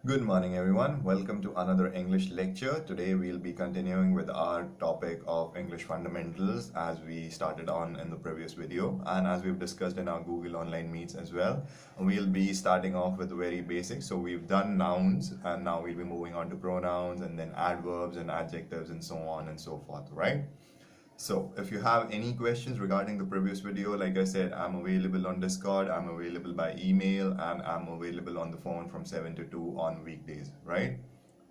Good morning, everyone. Welcome to another English lecture. Today, we'll be continuing with our topic of English fundamentals as we started on in the previous video and as we've discussed in our Google Online Meets as well. We'll be starting off with the very basics. So, we've done nouns and now we'll be moving on to pronouns and then adverbs and adjectives and so on and so forth, right? So, if you have any questions regarding the previous video, like I said, I'm available on Discord, I'm available by email, and I'm available on the phone from 7 to 2 on weekdays, right?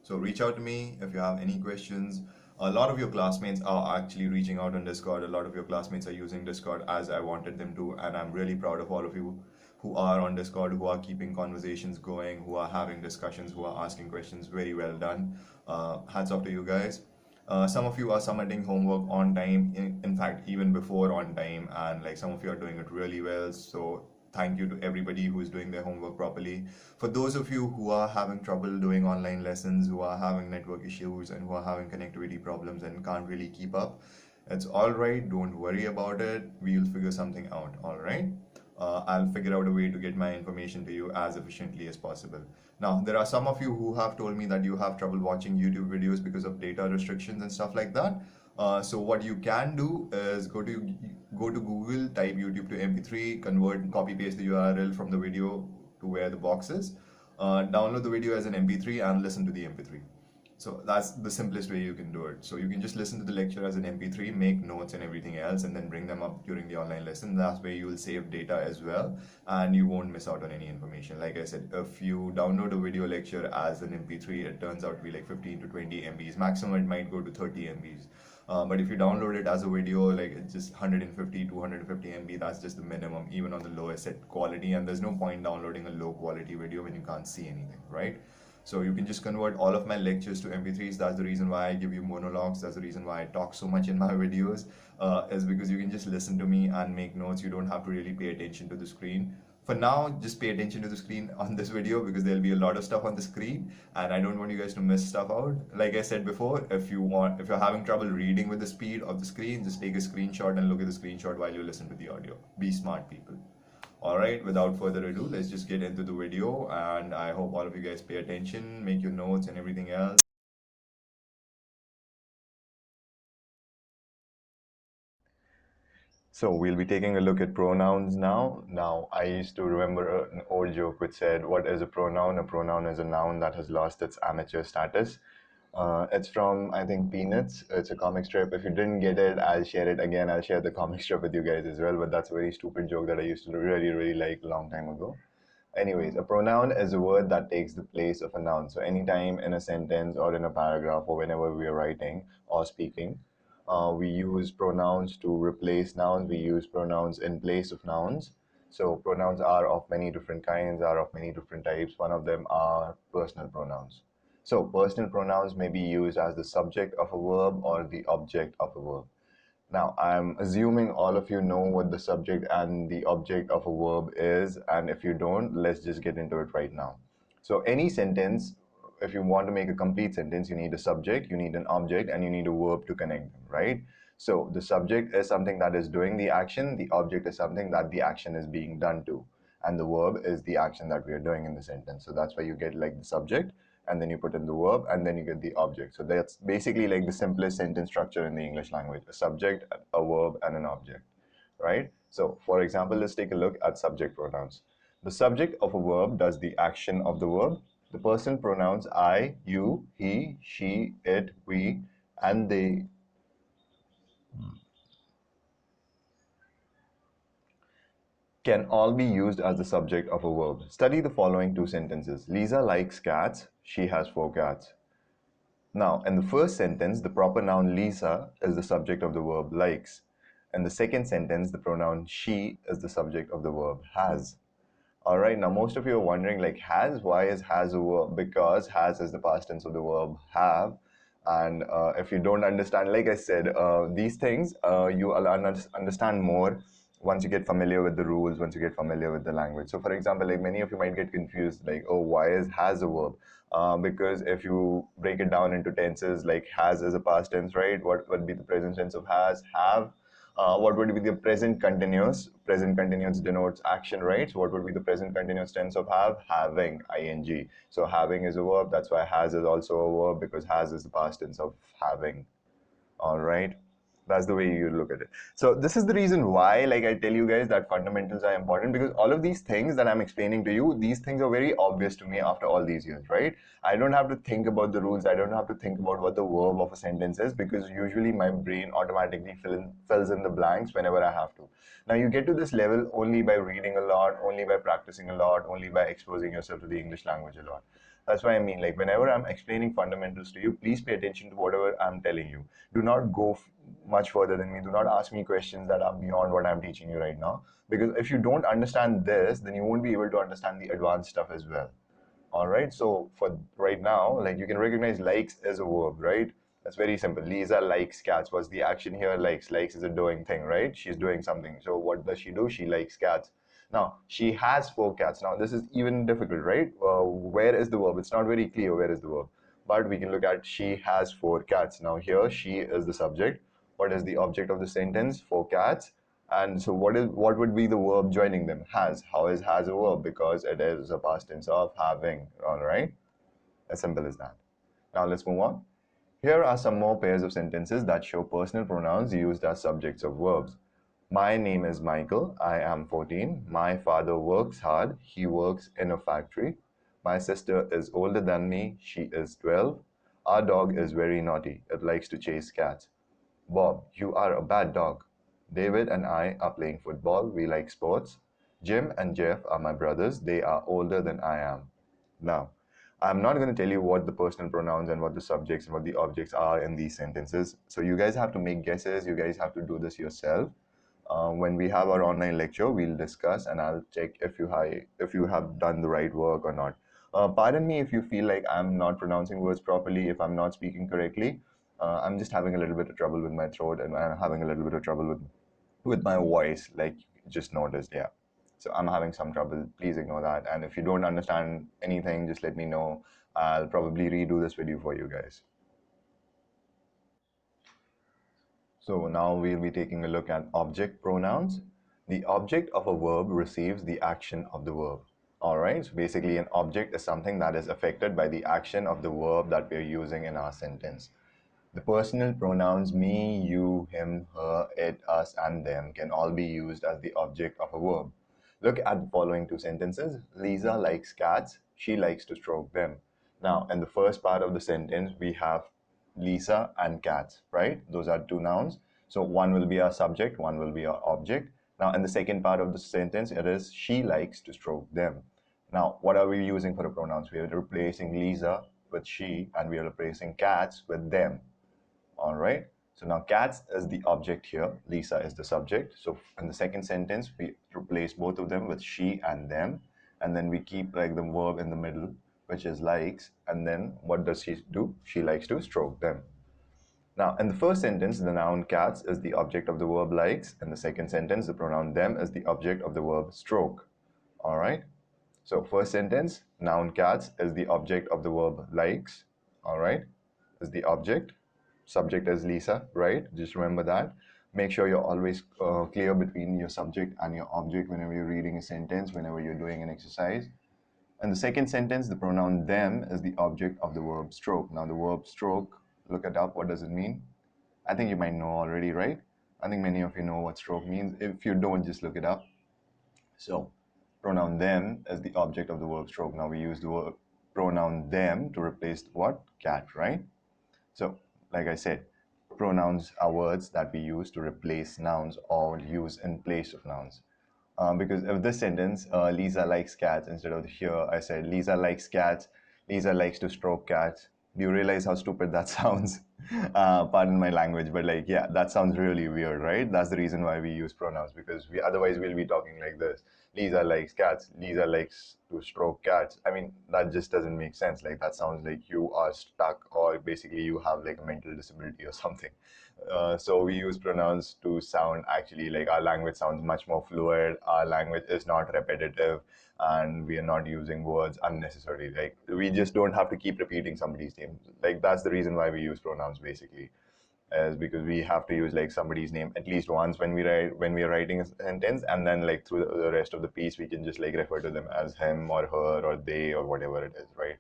So, reach out to me if you have any questions. A lot of your classmates are actually reaching out on Discord. A lot of your classmates are using Discord as I wanted them to, and I'm really proud of all of you who are on Discord, who are keeping conversations going, who are having discussions, who are asking questions. Very well done. Hats off to you guys. Some of you are submitting homework on time, in fact, even before on time, and like some of you are doing it really well. So, thank you to everybody who is doing their homework properly. For those of you who are having trouble doing online lessons, who are having network issues, and who are having connectivity problems and can't really keep up, it's all right. Don't worry about it. We'll figure something out, all right? I'll figure out a way to get my information to you as efficiently as possible. Now, there are some of you who have told me that you have trouble watching YouTube videos because of data restrictions and stuff like that. So what you can do is go to Google, type YouTube to MP3, convert, copy paste the URL from the video to where the box is, download the video as an MP3 and listen to the MP3. So that's the simplest way you can do it. So you can just listen to the lecture as an MP3, make notes and everything else, and then bring them up during the online lesson. That way you will save data as well, and you won't miss out on any information. Like I said, if you download a video lecture as an MP3, it turns out to be like 15 to 20 MBs. Maximum it might go to 30 MBs. But if you download it as a video, like it's just 150, 250 MB, that's just the minimum, even on the lowest set quality. And there's no point downloading a low quality video when you can't see anything, right? So you can just convert all of my lectures to MP3s. That's the reason why I give you monologues. That's the reason why I talk so much in my videos, is because you can just listen to me and make notes. You don't have to really pay attention to the screen. For now, just pay attention to the screen on this video because there'll be a lot of stuff on the screen and I don't want you guys to miss stuff out. Like I said before, if you're having trouble reading with the speed of the screen, just take a screenshot and look at the screenshot while you listen to the audio. Be smart, people. All right, without further ado, let's just get into the video and I hope all of you guys pay attention, make your notes and everything else. So we'll be taking a look at pronouns now. Now, I used to remember an old joke which said, what is a pronoun? A pronoun is a noun that has lost its amateur status. It's from, I think, Peanuts. It's a comic strip. If you didn't get it, I'll share it again. I'll share the comic strip with you guys as well. But that's a very stupid joke that I used to really, really like a long time ago. Anyways, a pronoun is a word that takes the place of a noun. So anytime in a sentence or in a paragraph or whenever we are writing or speaking, we use pronouns to replace nouns. We use pronouns in place of nouns. So pronouns are of many different kinds, are of many different types. One of them are personal pronouns. So personal pronouns may be used as the subject of a verb or the object of a verb. Now, I'm assuming all of you know what the subject and the object of a verb is, and if you don't, let's just get into it right now. So any sentence, if you want to make a complete sentence, you need a subject, you need an object, and you need a verb to connect them, right? So the subject is something that is doing the action, the object is something that the action is being done to, and the verb is the action that we are doing in the sentence. So that's why you get like the subject, and then you put in the verb, and then you get the object. So that's basically like the simplest sentence structure in the English language: a subject, a verb, and an object, right? So for example, let's take a look at subject pronouns. The subject of a verb does the action of the verb. The personal pronouns I, you, he, she, it, we, and they can all be used as the subject of a verb. Study the following two sentences. Lisa likes cats. She has 4 cats. Now, in the first sentence, the proper noun Lisa is the subject of the verb likes. In the second sentence, the pronoun she is the subject of the verb has. All right, now most of you are wondering, like, has, why is has a verb? Because has is the past tense of the verb have. And if you don't understand, like I said, these things you will understand more once you get familiar with the rules, once you get familiar with the language. So for example, like many of you might get confused, like, oh, why is has a verb? Because if you break it down into tenses, like has is a past tense, right? What would be the present tense of has? Have. What would be the present continuous? Present continuous denotes action, right? So what would be the present continuous tense of have? Having, ing. So having is a verb. That's why has is also a verb, because has is the past tense of having. All right. That's the way you look at it. So this is the reason why, like I tell you guys, that fundamentals are important, because all of these things that I'm explaining to you, these things are very obvious to me after all these years, right? I don't have to think about the rules. I don't have to think about what the verb of a sentence is, because usually my brain automatically fills in the blanks whenever I have to. Now you get to this level only by reading a lot, only by practicing a lot, only by exposing yourself to the English language a lot. That's why I mean, like, whenever I'm explaining fundamentals to you, please pay attention to whatever I'm telling you. Do not go much further than me. Do not ask me questions that are beyond what I'm teaching you right now. Because if you don't understand this, then you won't be able to understand the advanced stuff as well. All right. So for right now, like, you can recognize likes as a verb, right? That's very simple. Lisa likes cats. What's the action here? Likes. Likes is a doing thing, right? She's doing something. So what does she do? She likes cats. Now, she has 4 cats. Now, this is even difficult, right? Where is the verb? It's not very clear where is the verb. But we can look at she has 4 cats. Now, here, she is the subject. What is the object of the sentence? 4 cats. And so what would be the verb joining them? Has. How is has a verb? Because it is a past tense of having. All right? As simple as that. Now, let's move on. Here are some more pairs of sentences that show personal pronouns used as subjects of verbs. My name is Michael. I am 14. My father works hard. He works in a factory. My sister is older than me. She is 12. Our dog is very naughty. It likes to chase cats. Bob, you are a bad dog. David and I are playing football. We like sports. Jim and Jeff are my brothers. They are older than I am. Now, I'm not going to tell you what the personal pronouns and what the subjects and what the objects are in these sentences. So you guys have to make guesses. You guys have to do this yourself. When we have our online lecture, we'll discuss and I'll check if you have done the right work or not. Pardon me if you feel like I'm not pronouncing words properly, if I'm not speaking correctly. I'm just having a little bit of trouble with my throat, and I'm having a little bit of trouble with my voice, like you just noticed, yeah. So I'm having some trouble. Please ignore that. And if you don't understand anything, just let me know. I'll probably redo this video for you guys. So now we'll be taking a look at object pronouns. The object of a verb receives the action of the verb. All right, so basically an object is something that is affected by the action of the verb that we're using in our sentence. The personal pronouns me, you, him, her, it, us, and them can all be used as the object of a verb. Look at the following 2 sentences. Lisa likes cats. She likes to stroke them. Now, in the first part of the sentence, we have Lisa and cats, right? Those are 2 nouns. So one will be our subject, one will be our object. Now, in the second part of the sentence, it is she likes to stroke them. Now, what are we using for the pronouns? We are replacing Lisa with she, and we are replacing cats with them. All right. So now cats is the object here. Lisa is the subject. So in the second sentence, we replace both of them with she and them. And then we keep like the verb in the middle, which is likes. And then what does she do? She likes to stroke them. Now, in the first sentence, the noun cats is the object of the verb likes. In the second sentence, the pronoun them is the object of the verb stroke. All right. So first sentence, noun cats is the object of the verb likes. All right. Is the object. Subject is Lisa, right? Just remember that. Make sure you're always clear between your subject and your object whenever you're reading a sentence, whenever you're doing an exercise. And the second sentence, the pronoun them is the object of the verb stroke. Now, the verb stroke, look it up. What does it mean? I think you might know already, right? I think many of you know what stroke means. If you don't, just look it up. So, pronoun them is the object of the verb stroke. Now, we use the word pronoun them to replace what? Cat, right? So, like I said, pronouns are words that we use to replace nouns or use in place of nouns. Because of this sentence, Lisa likes cats, instead of here, I said Lisa likes cats, Lisa likes to stroke cats. Do you realize how stupid that sounds? Pardon my language, but like, yeah, that sounds really weird, right? That's the reason why we use pronouns, because we otherwise we'll be talking like this. Lisa likes cats, Lisa likes to stroke cats. I mean, that just doesn't make sense. Like, that sounds like you are stuck, or basically you have like a mental disability or something. So we use pronouns to sound actually like our language sounds much more fluid. Our language is not repetitive, and we are not using words unnecessarily. Like, we just don't have to keep repeating somebody's name. Like, that's the reason why we use pronouns basically. is because we have to use like somebody's name at least once when we are writing a sentence, and then like through the rest of the piece we can just like refer to them as him or her or they or whatever it is, right?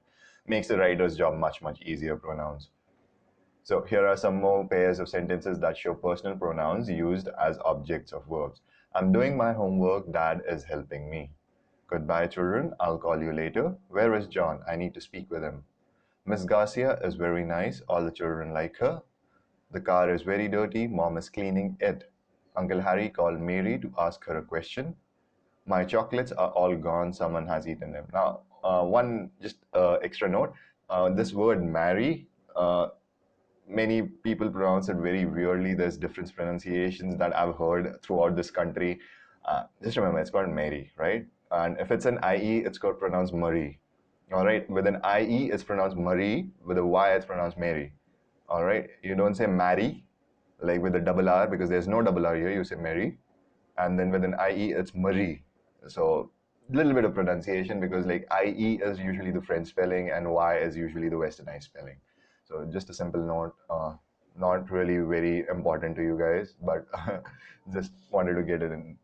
Makes the writer's job much easier, pronouns. So here are some more pairs of sentences that show personal pronouns used as objects of verbs. I'm doing my homework, Dad is helping me. Goodbye, children, I'll call you later. Where is John? I need to speak with him. Miss Garcia is very nice, all the children like her. The car is very dirty, Mom is cleaning it. Uncle Harry called Mary to ask her a question. My chocolates are all gone, someone has eaten them. Now, one just extra note, this word marry, many people pronounce it very weirdly. There's different pronunciations that I've heard throughout this country. Just remember, it's called Mary, right? And if it's an IE, it's called pronounced Marie. All right, with an IE, it's pronounced Marie. With a Y, it's pronounced Mary. All right, you don't say Mary, like with a double R, because there's no double R here. You say Mary, and then with an IE, it's Marie. So a little bit of pronunciation because like IE is usually the French spelling and Y is usually the westernized spelling. So just a simple note, not really very important to you guys, but just wanted to get it in.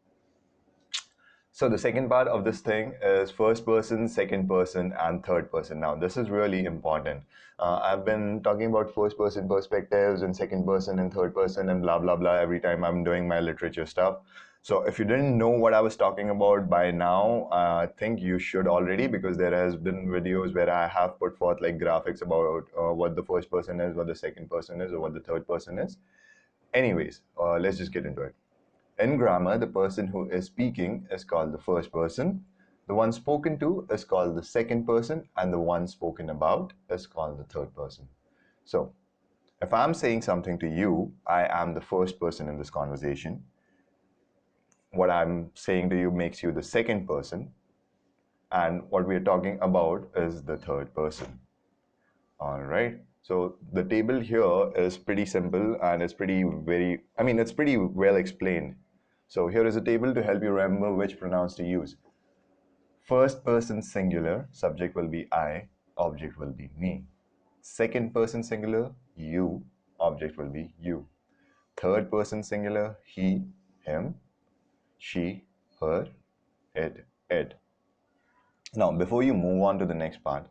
So the second part of this thing is first person, second person, and third person. Now this is really important. I've been talking about first person perspectives and second person and third person and blah, blah, blah every time I'm doing my literature stuff. So if you didn't know what I was talking about by now, I think you should already, because there has been videos where I have put forth like graphics about what the first person is, what the second person is, or what the third person is. Anyways, let's just get into it. In grammar, the person who is speaking is called the first person. The one spoken to is called the second person, and the one spoken about is called the third person. So, if I'm saying something to you, I am the first person in this conversation. What I'm saying to you makes you the second person, and what we're talking about is the third person. All right. So the table here is pretty simple and it's it's pretty well explained. So here is a table to help you remember which pronouns to use. First person singular, subject will be I, object will be me. Second person singular, you, object will be you. Third person singular, he, him, she, her, it. Now, before you move on to the next part,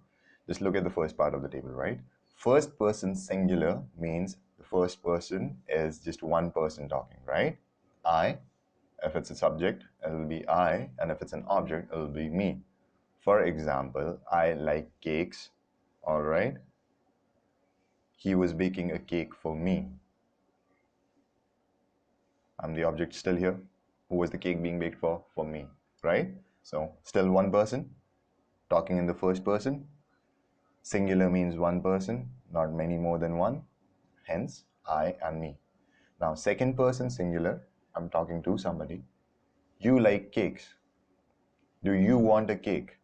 just look at the first part of the table, right? First person singular means the first person is just one person talking, right? I, if it's a subject, it will be I, and if it's an object, it will be me. For example, I like cakes, all right? He was baking a cake for me. I'm the object still here. Who was the cake being baked for? For me, right? So, still one person talking in the first person. Singular means one person, not many more than one. Hence, I and me. Now, second person singular, I'm talking to somebody. You like cakes. Do you want a cake?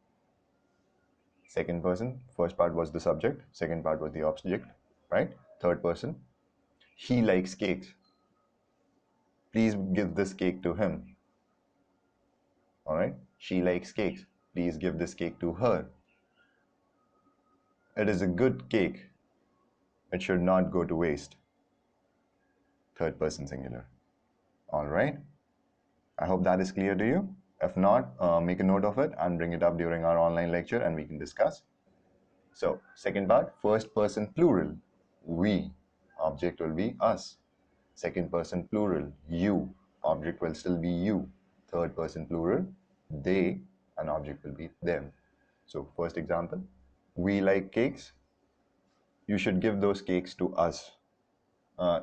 Second person, first part was the subject, second part was the object, right? Third person, he likes cakes. Please give this cake to him. All right? She likes cakes. Please give this cake to her. It is a good cake. It should not go to waste. Third person singular. All right? I hope that is clear to you. If not, make a note of it and bring it up during our online lecture and we can discuss. So, second part, first person plural, we, object will be us. Second person plural, you, object will still be you. Third person plural, they, and object will be them. So, first example, we like cakes. You should give those cakes to us.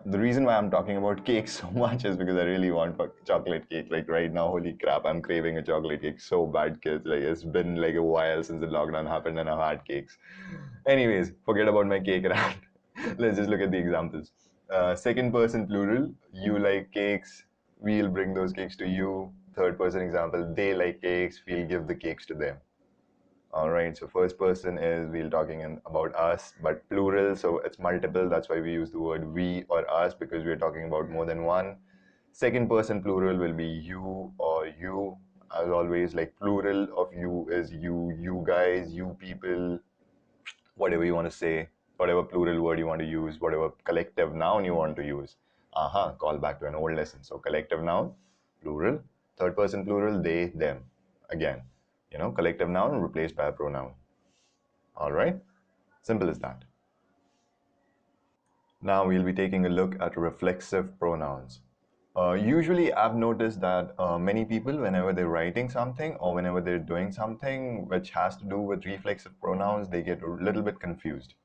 The reason why I'm talking about cake so much is because I really want a chocolate cake. Like right now, holy crap, I'm craving a chocolate cake so bad, kids. Like it's been like a while since the lockdown happened and I've had cakes. Anyways, forget about my cake rant. Let's just look at the examples. Second person plural, you like cakes, we'll bring those cakes to you. Third person example, they like cakes, we'll give the cakes to them. All right, so first person is we're talking about us, but plural, so it's multiple. That's why we use the word we or us, because we're talking about more than one. Second person plural will be you or you. As always, like plural of you is you, you guys, you people, whatever you want to say. whatever plural word you want to use, whatever collective noun you want to use. Call back to an old lesson. So collective noun, plural, third person plural, they, them. Again, collective noun replaced by a pronoun. All right, simple as that. Now we'll be taking a look at reflexive pronouns. Usually, I've noticed that many people, whenever they're writing something or whenever they're doing something which has to do with reflexive pronouns, they get a little bit confused.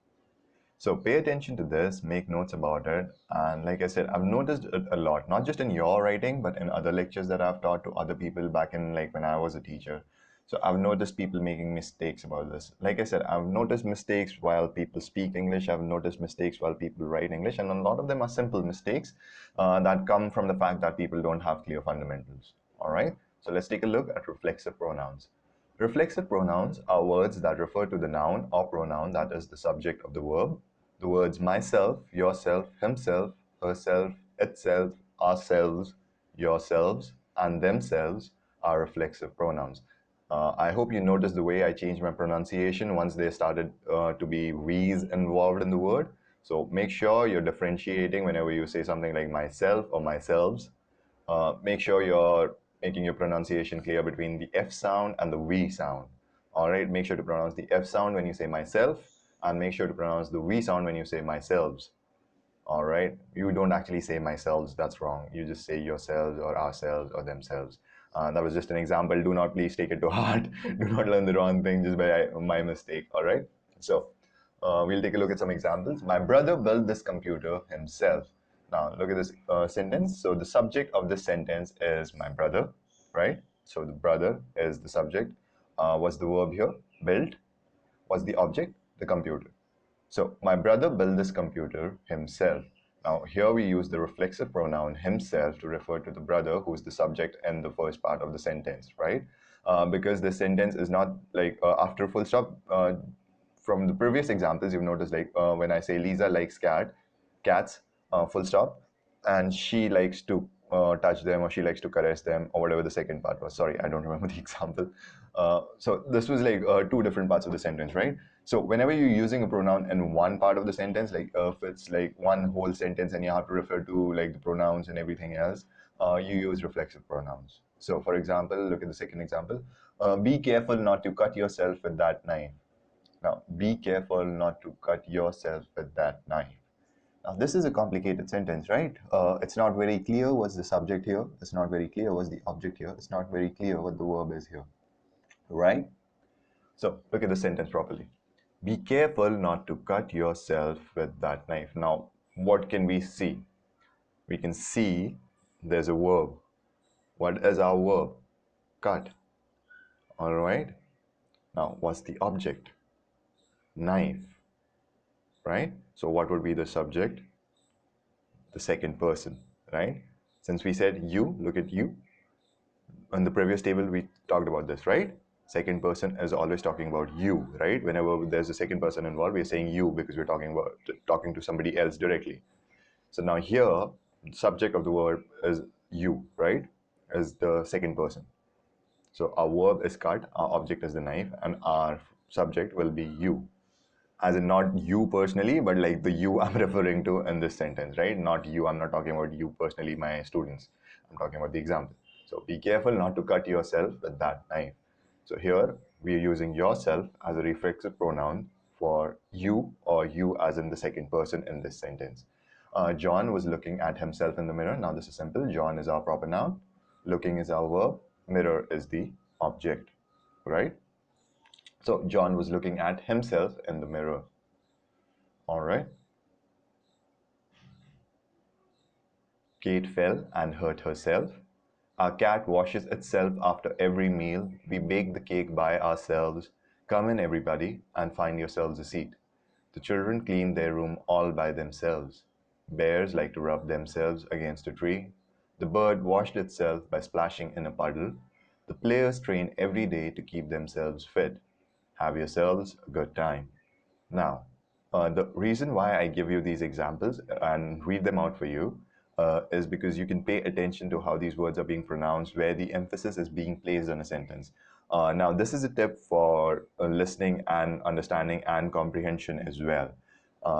So pay attention to this, make notes about it. And like I said, I've noticed it a lot, not just in your writing, but in other lectures that I've taught to other people back in like when I was a teacher. So I've noticed people making mistakes about this. Like I said, I've noticed mistakes while people speak English. I've noticed mistakes while people write English. And a lot of them are simple mistakes that come from the fact that people don't have clear fundamentals. All right. So let's take a look at reflexive pronouns. Reflexive pronouns are words that refer to the noun or pronoun that is the subject of the verb. The words myself, yourself, himself, herself, itself, ourselves, yourselves, and themselves are reflexive pronouns. I hope you noticed the way I changed my pronunciation once there started to be V's involved in the word. So make sure you're differentiating whenever you say something like myself or myselves. Make sure you're making your pronunciation clear between the F sound and the V sound. All right, make sure to pronounce the F sound when you say myself, and make sure to pronounce the V sound when you say myself. All right, you don't actually say myself, that's wrong. You just say yourselves or ourselves or themselves. That was just an example. Do not please take it to heart. Do not learn the wrong thing just by my mistake. All right, so we'll take a look at some examples. My brother built this computer himself. Now look at this sentence. So the subject of this sentence is my brother, right? So the brother is the subject. What's the verb here? Built. What's the object? The computer. So my brother built this computer himself. Now here we use the reflexive pronoun himself to refer to the brother who's the subject in the first part of the sentence, right? Because the sentence is not like after full stop. From the previous examples, you've noticed like when I say Lisa likes cats, full stop, and she likes to touch them or she likes to caress them or whatever the second part was. Sorry, I don't remember the example. So this was like two different parts of the sentence, right? So whenever you're using a pronoun in one part of the sentence, like if it's like one whole sentence and you have to refer to like the pronouns and everything else, you use reflexive pronouns. So for example, look at the second example. Be careful not to cut yourself with that knife. Now, be careful not to cut yourself with that knife. Now, this is a complicated sentence, right? It's not very clear what's the subject here. It's not very clear what's the object here. It's not very clear what the verb is here, right? So, look at the sentence properly. Be careful not to cut yourself with that knife. Now, what can we see? We can see there's a verb. What is our verb? Cut. All right. Now, what's the object? Knife. Right? So, what would be the subject? The second person, right? Since we said you, look at you. On the previous table, we talked about this, right? Second person is always talking about you, right? Whenever there's a second person involved, we're saying you because we're talking to somebody else directly. So now here, subject of the verb is you, right? Is the second person. So our verb is cut, our object is the knife, and our subject will be you. As in not you personally, but like the you I'm referring to in this sentence, right? Not you, I'm not talking about you personally, my students. I'm talking about the example. So be careful not to cut yourself with that knife. So here we are using yourself as a reflexive pronoun for you or you as in the second person in this sentence. John was looking at himself in the mirror. Now this is simple. John is our proper noun. Looking is our verb. Mirror is the object, right? So John was looking at himself in the mirror. All right. Kate fell and hurt herself. Our cat washes itself after every meal. We bake the cake by ourselves. Come in, everybody, and find yourselves a seat. The children clean their room all by themselves. Bears like to rub themselves against a tree. The bird washed itself by splashing in a puddle. The players train every day to keep themselves fit. Have yourselves a good time. Now, the reason why I give you these examples and read them out for you is because you can pay attention to how these words are being pronounced, where the emphasis is being placed on a sentence. Now, this is a tip for listening and understanding and comprehension as well.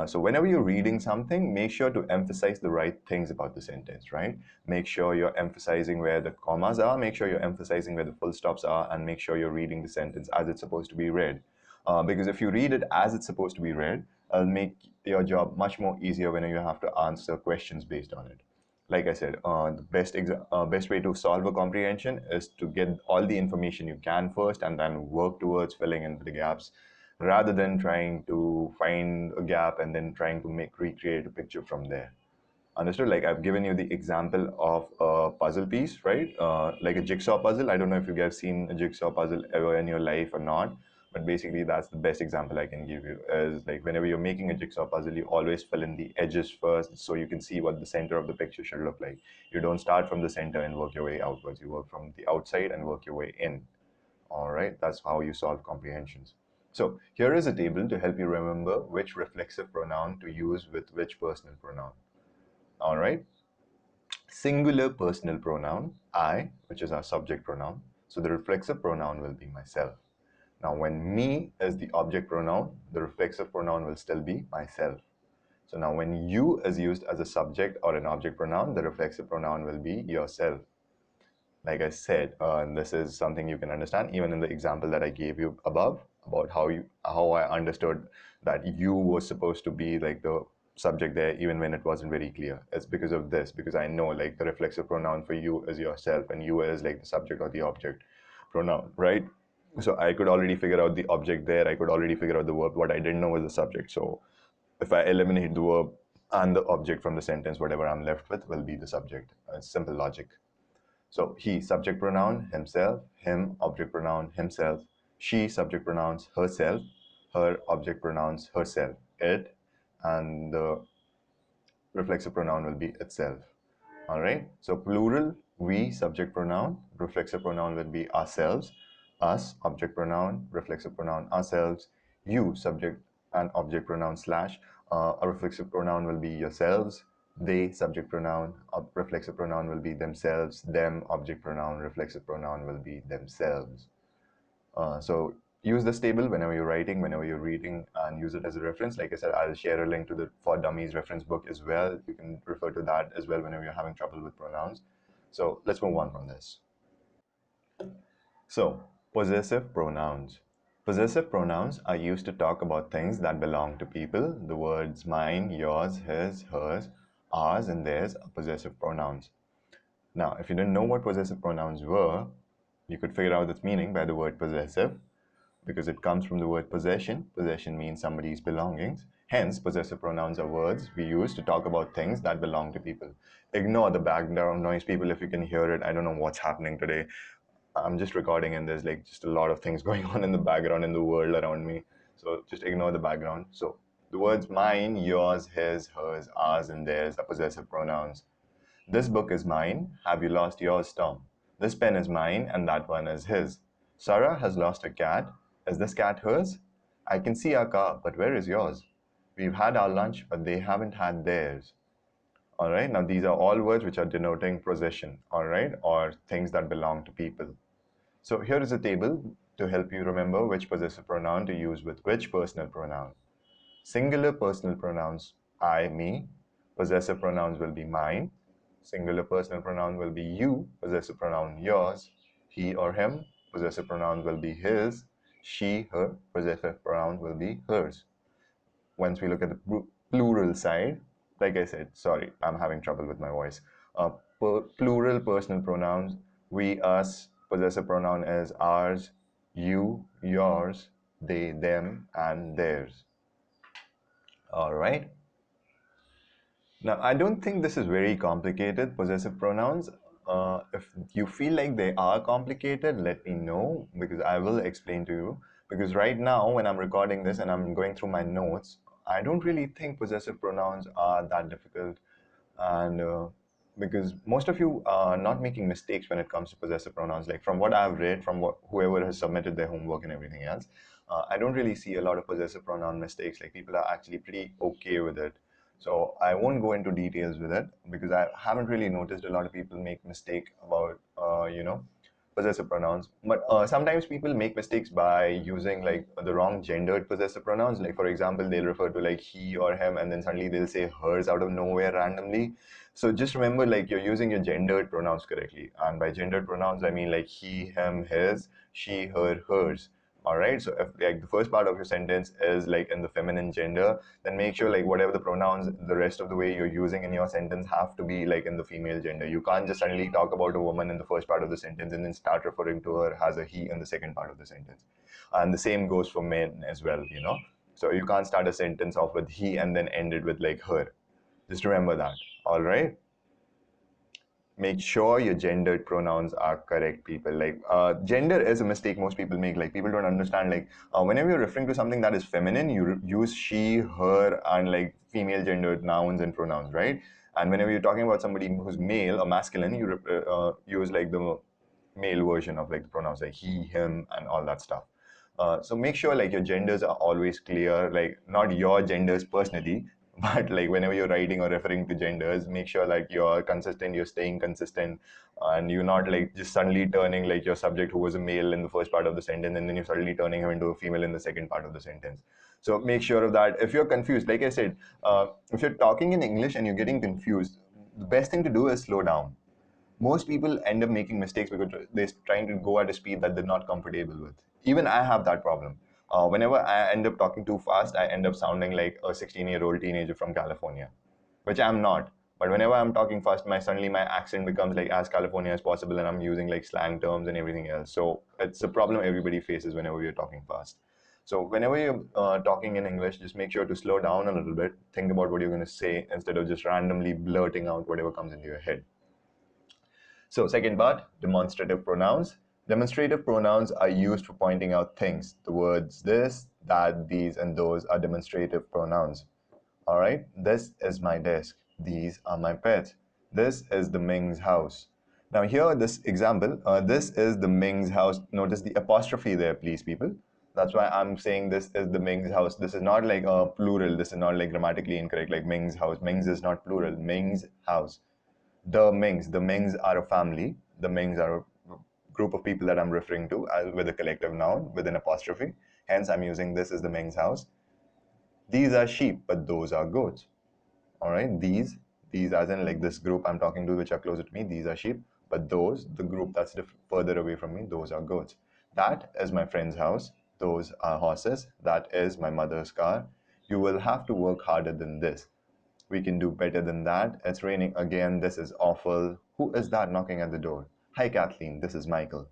So whenever you're reading something, make sure to emphasize the right things about the sentence, right? Make sure you're emphasizing where the commas are, make sure you're emphasizing where the full stops are, and make sure you're reading the sentence as it's supposed to be read. Because if you read it as it's supposed to be read, it'll make your job much more easier when you have to answer questions based on it. Like I said, the best way to solve a comprehension is to get all the information you can first and then work towards filling in the gaps rather than trying to find a gap and then trying to recreate a picture from there. Understood? Like I've given you the example of a puzzle piece, right? Like a jigsaw puzzle. I don't know if you guys seen a jigsaw puzzle ever in your life or not, but basically that's the best example I can give you. Is like whenever you're making a jigsaw puzzle, you always fill in the edges first so you can see what the center of the picture should look like. You don't start from the center and work your way outwards. You work from the outside and work your way in. All right, that's how you solve comprehensions. So here is a table to help you remember which reflexive pronoun to use with which personal pronoun. All right, singular personal pronoun, I, which is our subject pronoun. So the reflexive pronoun will be myself. Now, when me is the object pronoun, the reflexive pronoun will still be myself. So now when you is used as a subject or an object pronoun, the reflexive pronoun will be yourself. Like I said, and this is something you can understand even in the example that I gave you above about how I understood that you were supposed to be like the subject there even when it wasn't very clear. It's because of this, because I know like the reflexive pronoun for you is yourself and you is like the subject or the object pronoun, right? So I could already figure out the object there. I could already figure out the verb. What I didn't know was the subject. So if I eliminate the verb and the object from the sentence, whatever I'm left with will be the subject. It's simple logic. So he, subject pronoun, himself, him, object pronoun, himself, she, subject pronouns, herself, her, object pronouns, herself, it, and the reflexive pronoun will be itself. All right. So plural, we, subject pronoun, reflexive pronoun will be ourselves, us, object pronoun, reflexive pronoun, ourselves, you, subject and object pronoun slash, a reflexive pronoun will be yourselves, they, subject pronoun, reflexive pronoun will be themselves, them, object pronoun, reflexive pronoun will be themselves. So use this table whenever you're writing, whenever you're reading, and use it as a reference. Like I said, I'll share a link to the For Dummies reference book as well. You can refer to that as well whenever you're having trouble with pronouns. So let's move on from this. So, possessive pronouns. Possessive pronouns are used to talk about things that belong to people. The words mine, yours, his, hers, ours, and theirs are possessive pronouns. Now, if you didn't know what possessive pronouns were, you could figure out its meaning by the word possessive, because it comes from the word possession. Possession means somebody's belongings. Hence, possessive pronouns are words we use to talk about things that belong to people. Ignore the background noise, people, if you can hear it. I don't know what's happening today. I'm just recording and there's like just a lot of things going on in the background in the world around me. So just ignore the background. So the words mine, yours, his, hers, ours, and theirs are possessive pronouns. This book is mine. Have you lost yours, Tom? This pen is mine and that one is his. Sarah has lost a cat. Is this cat hers? I can see our car, but where is yours? We've had our lunch, but they haven't had theirs. All right, now these are all words which are denoting possession, all right, or things that belong to people. So here is a table to help you remember which possessive pronoun to use with which personal pronoun. Singular personal pronouns, I, me. Possessive pronouns will be mine. Singular personal pronoun will be you. Possessive pronoun, yours. He or him. Possessive pronoun will be his. She, her. Possessive pronoun will be hers. Once we look at the plural side, like I said, sorry, I'm having trouble with my voice. Plural personal pronouns, we, us. Possessive pronoun is ours, you, yours, they, them, and theirs. All right. Now, I don't think this is very complicated, possessive pronouns. If you feel like they are complicated, let me know because I will explain to you. Because right now, when I'm recording this and I'm going through my notes, I don't really think possessive pronouns are that difficult. And because most of you are not making mistakes when it comes to possessive pronouns. Like from what I've read, from whoever has submitted their homework and everything else, I don't really see a lot of possessive pronoun mistakes. Like people are actually pretty okay with it. So I won't go into details with it because I haven't really noticed a lot of people make mistake about, possessive pronouns. But sometimes people make mistakes by using like the wrong gendered possessive pronouns. Like for example, they'll refer to like he or him, and then suddenly they'll say hers out of nowhere randomly. So just remember, like, you're using your gendered pronouns correctly. And by gendered pronouns, I mean like he, him, his, she, her, hers. All right. So if like the first part of your sentence is like in the feminine gender, then make sure like whatever the pronouns, the rest of the way you're using in your sentence have to be like in the female gender. You can't just suddenly talk about a woman in the first part of the sentence and then start referring to her as a he in the second part of the sentence. And the same goes for men as well, you know. So you can't start a sentence off with he and then end it with like her. Just remember that. All right. Make sure your gendered pronouns are correct, people. Like gender is a mistake most people make. Like people don't understand, like whenever you're referring to something that is feminine, you use she, her, and like female gendered nouns and pronouns, right? And whenever you're talking about somebody who's male or masculine, you use like the male version of like the pronouns, like he, him, and all that stuff. So make sure like your genders are always clear, like not your genders personally, but like whenever you're writing or referring to genders, make sure like you're consistent, you're staying consistent, and you're not like just suddenly turning like your subject who was a male in the first part of the sentence and then you're suddenly turning him into a female in the second part of the sentence. So make sure of that. If you're confused, like I said, if you're talking in English and you're getting confused, the best thing to do is slow down. Most people end up making mistakes because they're trying to go at a speed that they're not comfortable with. Even I have that problem. Whenever I end up talking too fast, I end up sounding like a 16-year-old teenager from California, which I'm not. But whenever I'm talking fast, suddenly my accent becomes like as California as possible, and I'm using like slang terms and everything else. So it's a problem everybody faces whenever you're talking fast. So whenever you're talking in English, just make sure to slow down a little bit. Think about what you're going to say instead of just randomly blurting out whatever comes into your head. So second part, demonstrative pronouns. Demonstrative pronouns are used for pointing out things. The words this, that, these, and those are demonstrative pronouns. All right, this is my desk. These are my pets. This is the Ming's house. Now here, this example, this is the Ming's house. Notice the apostrophe there, please, people. That's why I'm saying this is the Ming's house. This is not like a plural. This is not like grammatically incorrect, like Ming's house. Ming's is not plural. Ming's house. The Mings. The Mings are a family. The Mings are a group of people that I'm referring to with a collective noun with an apostrophe. Hence, I'm using this as the Ming's house. These are sheep, but those are goats. All right, these as in like this group I'm talking to, which are closer to me, these are sheep, but those, the group that's further away from me, those are goats. That is my friend's house. Those are horses. That is my mother's car. You will have to work harder than this. We can do better than that. It's raining again. This is awful. Who is that knocking at the door? Hi, Kathleen. This is Michael.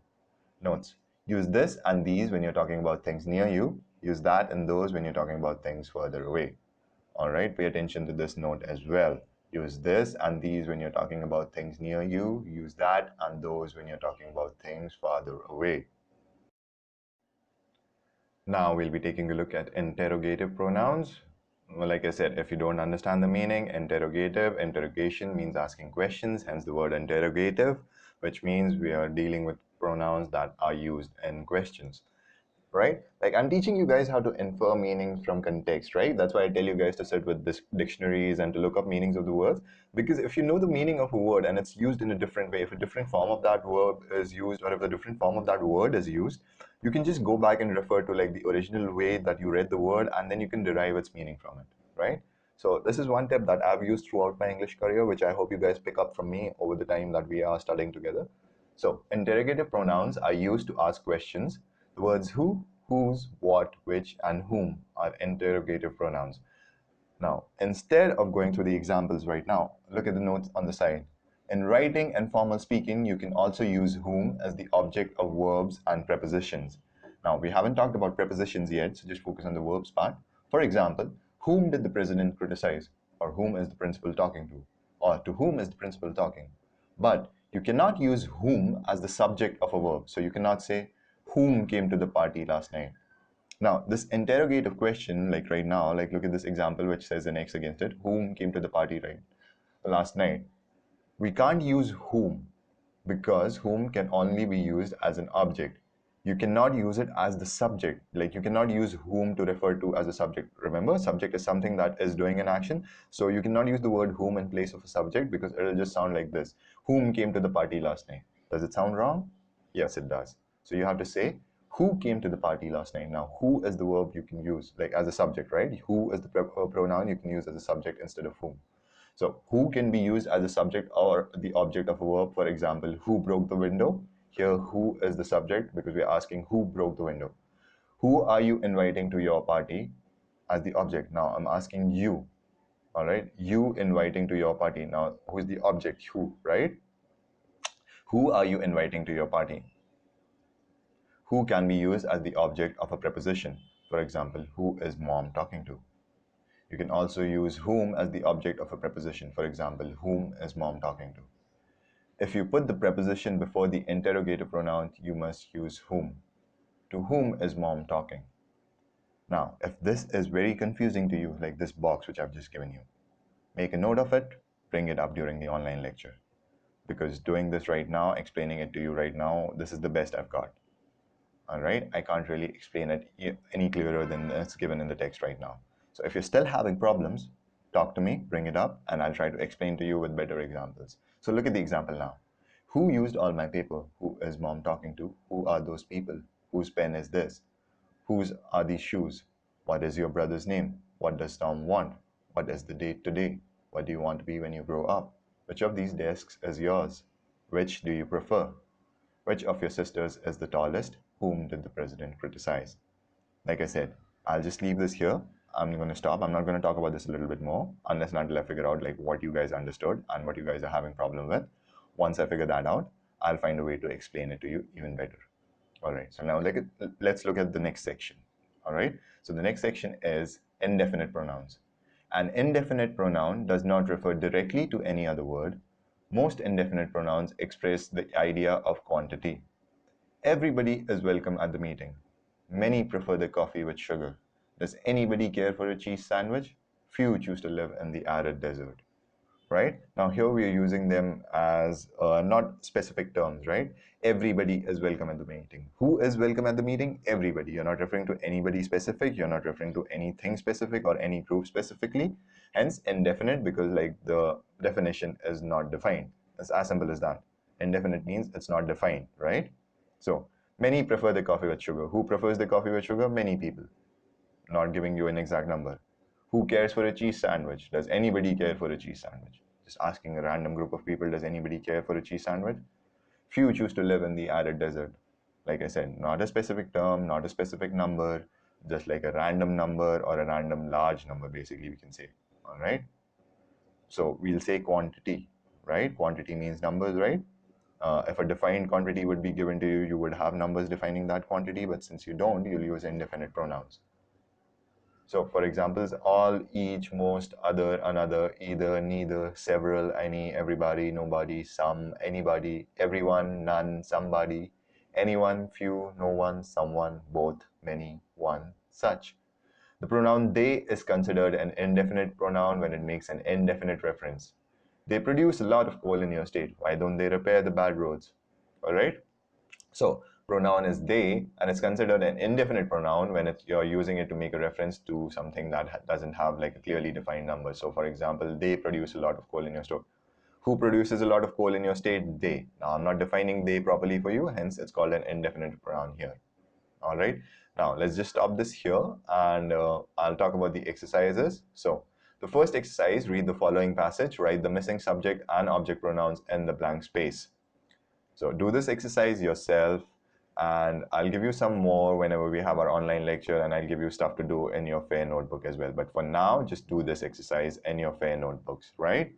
Notes. Use this and these when you're talking about things near you. Use that and those when you're talking about things further away. All right, pay attention to this note as well. Use this and these when you're talking about things near you. Use that and those when you're talking about things farther away. Now we'll be taking a look at interrogative pronouns. Well, like I said, if you don't understand the meaning, interrogation means asking questions, hence the word interrogative, which means we are dealing with pronouns that are used in questions, right? Like I'm teaching you guys how to infer meanings from context, right? That's why I tell you guys to sit with dictionaries and to look up meanings of the words. Because if you know the meaning of a word and it's used in a different way, if a different form of that verb is used, or if a different form of that word is used, you can just go back and refer to like the original way that you read the word, and then you can derive its meaning from it, right? So this is one tip that I've used throughout my English career, which I hope you guys pick up from me over the time that we are studying together. So interrogative pronouns are used to ask questions. The words who, whose, what, which, and whom are interrogative pronouns. Now, instead of going through the examples right now, look at the notes on the side. In writing and formal speaking, you can also use whom as the object of verbs and prepositions. Now, we haven't talked about prepositions yet, so just focus on the verbs part. For example, whom did the president criticize? Or whom is the principal talking to? Or to whom is the principal talking? But you cannot use whom as the subject of a verb. So you cannot say, whom came to the party last night? Now, this interrogative question, like right now, like look at this example which says an X against it. Whom came to the party last night? We can't use whom because whom can only be used as an object. You cannot use it as the subject. Like you cannot use whom to refer to as a subject. Remember, subject is something that is doing an action. So you cannot use the word whom in place of a subject because it'll just sound like this. Whom came to the party last night? Does it sound wrong? Yes, it does. So you have to say, who came to the party last night? Now, who is the verb you can use like as a subject, right? Who is the pronoun you can use as a subject instead of whom. So who can be used as a subject or the object of a verb. For example, who broke the window? Here, who is the subject because we're asking who broke the window. Who are you inviting to your party as the object? Now, I'm asking you, all right? You inviting to your party. Now, who's the object? Who, right? Who are you inviting to your party? Who can be used as the object of a preposition. For example, who is mom talking to? You can also use whom as the object of a preposition. For example, whom is mom talking to? If you put the preposition before the interrogative pronoun, you must use whom. To whom is mom talking? Now, if this is very confusing to you, like this box which I've just given you, make a note of it, bring it up during the online lecture. Because doing this right now, explaining it to you right now, this is the best I've got. All right, I can't really explain it any clearer than it's given in the text right now. So if you're still having problems, talk to me, bring it up, and I'll try to explain to you with better examples. So look at the example now. Who used all my paper? Who is mom talking to? Who are those people? Whose pen is this? Whose are these shoes? What is your brother's name? What does Tom want? What is the date today? What do you want to be when you grow up? Which of these desks is yours? Which do you prefer? Which of your sisters is the tallest? Whom did the president criticize? Like I said, I'll just leave this here. I'm going to stop. I'm not going to talk about this a little bit more unless and until I figure out like what you guys understood and what you guys are having problem with. Once I figure that out, I'll find a way to explain it to you even better. All right. So now let's look at the next section. All right. So the next section is indefinite pronouns. An indefinite pronoun does not refer directly to any other word. Most indefinite pronouns express the idea of quantity. Everybody is welcome at the meeting. Many prefer the coffee with sugar. Does anybody care for a cheese sandwich? Few choose to live in the arid desert. Right? Now here we are using them as not specific terms, right? Everybody is welcome at the meeting. Who is welcome at the meeting? Everybody. You're not referring to anybody specific. You're not referring to anything specific or any group specifically. Hence indefinite because like the definition is not defined. It's as simple as that. Indefinite means it's not defined, right? So many prefer the coffee with sugar. Who prefers the coffee with sugar? Many people. Not giving you an exact number. Who cares for a cheese sandwich? Does anybody care for a cheese sandwich? Just asking a random group of people, does anybody care for a cheese sandwich? Few choose to live in the arid desert. Like I said, not a specific term, not a specific number, just like a random number or a random large number, basically, we can say. All right? So we'll say quantity, right? Quantity means numbers, right? If a defined quantity would be given to you, you would have numbers defining that quantity, but since you don't, you'll use indefinite pronouns. So for examples, all, each, most, other, another, either, neither, several, any, everybody, nobody, some, anybody, everyone, none, somebody, anyone, few, no one, someone, both, many, one, such. The pronoun they is considered an indefinite pronoun when it makes an indefinite reference. They produce a lot of coal in your state. Why don't they repair the bad roads? All right? So pronoun is they, and it's considered an indefinite pronoun when you're using it to make a reference to something that doesn't have like a clearly defined number. So for example, they produce a lot of coal in your store. Who produces a lot of coal in your state? They. Now I'm not defining they properly for you, hence it's called an indefinite pronoun here. All right. Now let's just stop this here and I'll talk about the exercises. So the first exercise, read the following passage, write the missing subject and object pronouns in the blank space. So do this exercise yourself and I'll give you some more whenever we have our online lecture and I'll give you stuff to do in your fair notebook as well. But for now, just do this exercise in your fair notebooks, right?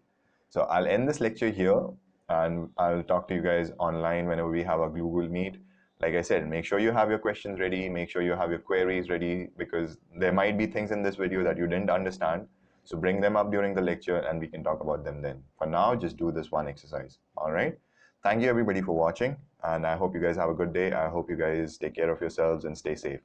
So I'll end this lecture here and I'll talk to you guys online whenever we have a Google Meet. Like I said, make sure you have your questions ready, make sure you have your queries ready because there might be things in this video that you didn't understand. So bring them up during the lecture and we can talk about them then. For now, just do this one exercise, all right? Thank you everybody for watching and I hope you guys have a good day. I hope you guys take care of yourselves and stay safe.